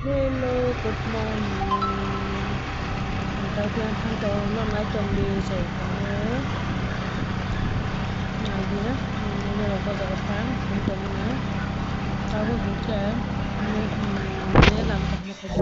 Hello, good morning. Đầu tiên thằng cháu nó nói chồng đi dậy nữa. Nào gì đó, bây giờ có giờ sáng không chồng nữa. Sau đó cũng trẻ, nên làm thật một cái.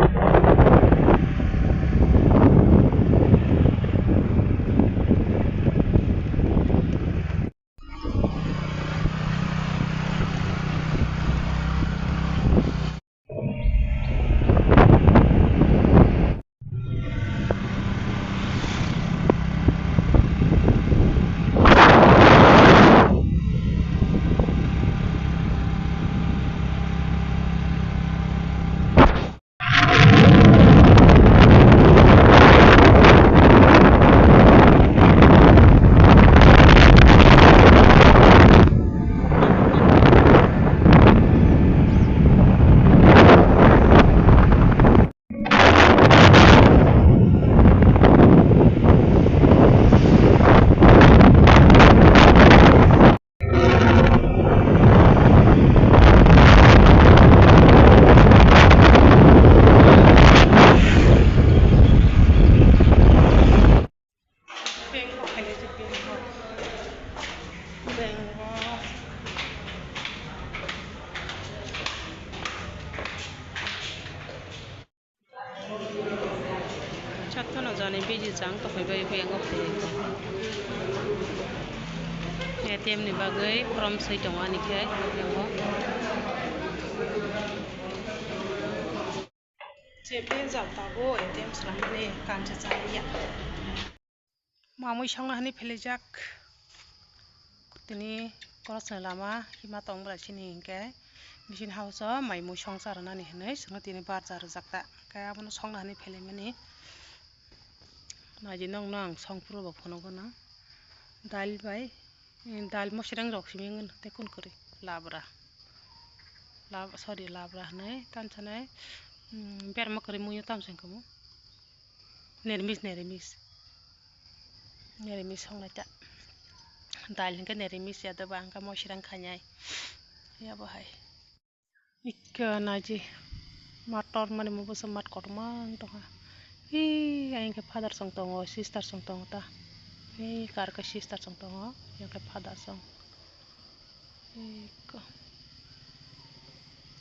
Chatto na jane biji jang to khoi bai pheng op the ATM ni bagai from sai tongwa ni khai yango chepe jal ta go ATM slang ne kan cha cha ya mamui sangna hani phelejak tini korasna lama hima tongbra chini ke machine house mai mu songsar na ni hnai sanga tini bar jar jakta kaya bono songna hani phele mani naji nong nang songpro ba phono gona dal mosrang rok simingun te kun kori labra hnai tan chanai ber ma kori muyo tam seng kamu nermis songna ta dal hingga nermis ya da bang ka mosrang khanyai ya bahai ikka naji motor mane mo bus mat kormang to yang ke father song tongo sister song tongo ta kar ka sister song tongo yang ke father song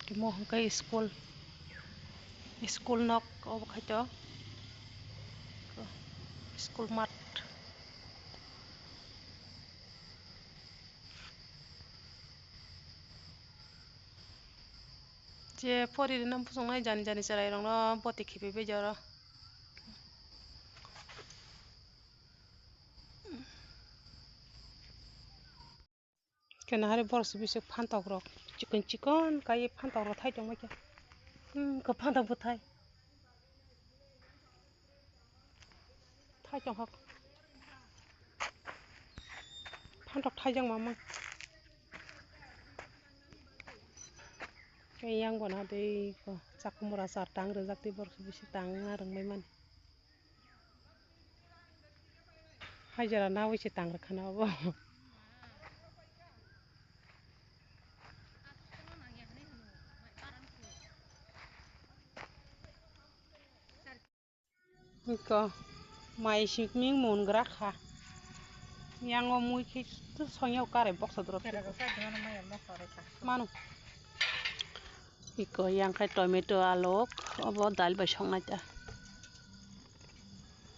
ke mo ka school nok ob khato school mat je pori nam pusong nai jani sarai rong no poti khipe be jara kena hari bors bise phantok rok chikon kai phantok ro thai jong ma ka phantok bu thai jong hak phantok thai jong ma kai yang bona de ko chakumura sar tang re jakti bors bise tang na rong mai man hajara na wi se tang ra khana bo ko mai sikming mun gra kha yang omui ki tu sonyau kare box dro manu iko yang khai tomato alok obo dal ba songna ta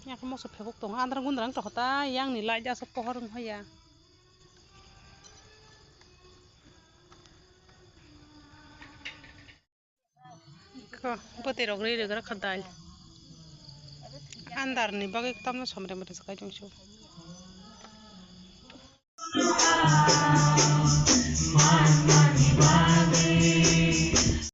yang mo so phebok tong andra gundrang to ta yang ni la ja so pohorung hoya ko bote rogri re gra khadal andar ni bagai tamna somre mate sakai jongsu man